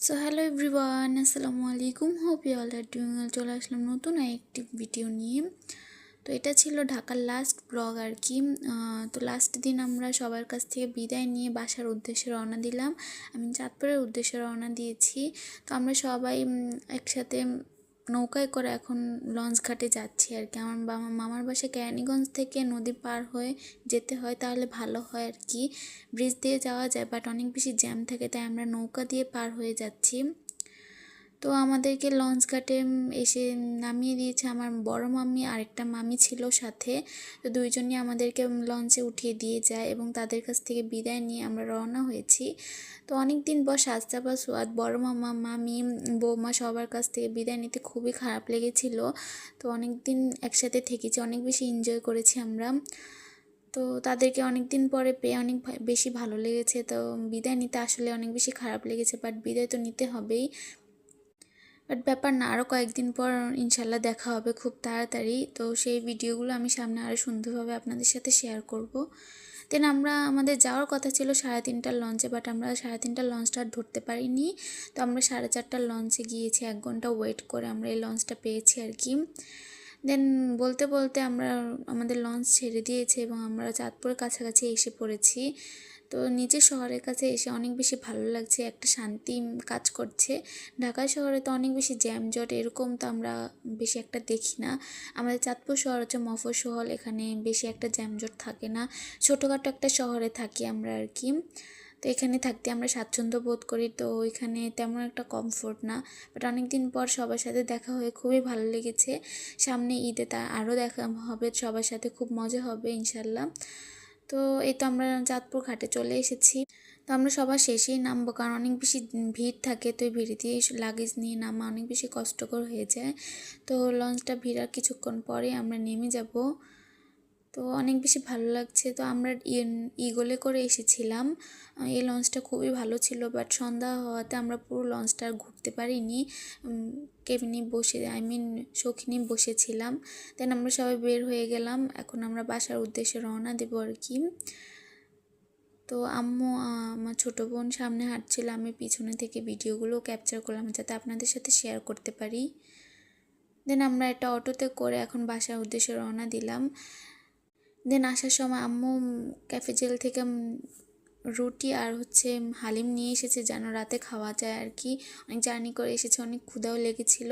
So hello everyone, আসসালামু আলাইকুম। Hope you all are doing well. চলে আসলাম নতুন একটি ভিডিও নিয়ে। তো এটা ছিল ঢাকার লাস্ট ব্লগ আর কি। তো লাস্ট দিন আমরা সবার কাছ থেকে বিদায় নিয়ে বাসার উদ্দেশ্যে রওনা দিলাম। আমি চাঁদপুরের উদ্দেশ্যে রওনা দিয়েছি। তো আমরা সবাই একসাথে নৌকায় করে এখন লঞ্চ ঘাটে যাচ্ছি আর কি। আমার মামার বাসা কেরানীগঞ্জ থেকে নদী পার হয়ে যেতে হয়, তাহলে ভালো হয় আর কি। ব্রিজ দিয়ে যাওয়া যায়, বাট অনেক বেশি জ্যাম থাকে, তাই আমরা নৌকা দিয়ে পার হয়ে যাচ্ছি। তো আমাদেরকে লঞ্চ ঘাটে এসে নামিয়ে দিয়েছে আমার বড় মামি, আরেকটা মামি ছিল সাথে। তো দুইজনই আমাদেরকে লঞ্চে উঠিয়ে দিয়ে যায় এবং তাদের কাছ থেকে বিদায় নিয়ে আমরা রওনা হয়েছি। তো অনেক দিন পর সাজতা বা সোয়াদ, বড় মামা, মামি, বৌমা সবার কাছ থেকে বিদায় নিতে খুবই খারাপ লেগেছিল। তো অনেক দিন একসাথে থেকেছি, অনেক বেশি এনজয় করেছি আমরা। তো তাদেরকে অনেক দিন পরে পেয়ে অনেক বেশি ভালো লেগেছে। তো বিদায় নিতে আসলে অনেক বেশি খারাপ লেগেছে, বাট বিদায় তো নিতে হবেই। বাট ব্যাপার না, আরও কয়েকদিন পর ইনশাল্লাহ দেখা হবে খুব তাড়াতাড়ি। তো সেই ভিডিওগুলো আমি সামনে আরও সুন্দরভাবে আপনাদের সাথে শেয়ার করব। দেন আমাদের যাওয়ার কথা ছিল 3:30টার লঞ্চে, বাট আমরা 3:30টার লঞ্চটা আর ধরতে পারিনি। তো আমরা 4:30টার লঞ্চে গিয়েছি, 1 ঘন্টা ওয়েট করে আমরা এই লঞ্চটা পেয়েছি আর কি। দেন বলতে বলতে আমাদের লঞ্চ ছেড়ে দিয়েছে এবং আমরা চাঁদপুরের কাছাকাছি এসে পড়েছি। তো নিজের শহরের কাছে এসে অনেক বেশি ভালো লাগছে, একটা শান্তি কাজ করছে। ঢাকা শহরে তো অনেক বেশি জ্যামজট, এরকম তো আমরা বেশি একটা দেখি না। আমাদের চাঁদপুর শহর হচ্ছে মফস্বল, এখানে বেশি একটা জ্যামজট থাকে না। ছোটোখাটো একটা শহরে থাকি আমরা আর কি। তো এখানে থাকতে আমরা স্বাচ্ছন্দ্য বোধ করি, তো এখানে তেমন একটা কমফোর্ট না। বাট অনেক দিন পর সবার সাথে দেখা হয়ে খুবই ভালো লেগেছে। সামনে ঈদে তা আরও দেখা হবে সবার সাথে, খুব মজা হবে ইনশাল্লাহ। তো এই তো আমরা চাঁদপুর ঘাটে চলে এসেছি। তো আমরা সবার শেষেই নামবো, কারণ অনেক বেশি ভিড় থাকে। তো এই ভিড় দিয়ে লাগেজ নিয়ে নামা অনেক বেশি কষ্টকর হয়ে যায়। তো লঞ্চটা ভিড়ার কিছুক্ষণ পরে আমরা নেমে যাব। তো অনেক বেশি ভালো লাগছে। তো আমরা ইগলে করে এসেছিলাম। এই লঞ্চটা খুবই ভালো ছিল, বাট সন্ধ্যা হওয়াতে আমরা পুরো লঞ্চটা আর ঘুরতে পারিনি। কেবিনে বসে সখিনী বসেছিলাম। দেন আমরা সবাই বের হয়ে গেলাম, এখন আমরা বাসার উদ্দেশ্যে রওনা দেবো আর কি। তো আম্মু, আমার ছোটো বোন সামনে হাঁটছিল, আমি পিছনে থেকে ভিডিওগুলো ক্যাপচার করলাম যাতে আপনাদের সাথে শেয়ার করতে পারি। দেন আমরা একটা অটোতে করে এখন বাসার উদ্দেশ্যে রওনা দিলাম। দেন আসার সময় আম্মু ক্যাফে জেল থেকে রুটি আর হালিম নিয়ে এসেছে, যেন রাতে খাওয়া যায় আর কি। অনেক জার্নি করে এসেছে, অনেক ক্ষুধাও লেগেছিল।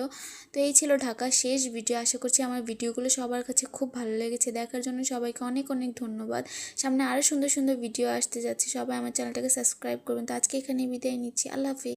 তো এই ছিল ঢাকার শেষ ভিডিও। আশা করছি আমার ভিডিওগুলো সবার কাছে খুব ভালো লেগেছে। দেখার জন্য সবাইকে অনেক অনেক ধন্যবাদ। সামনে আরও সুন্দর সুন্দর ভিডিও আসতে যাচ্ছে, সবাই আমার চ্যানেলটাকে সাবস্ক্রাইব করবেন। তো আজকে এখানে বিদায় নিচ্ছি, আল্লাহ হাফিজ।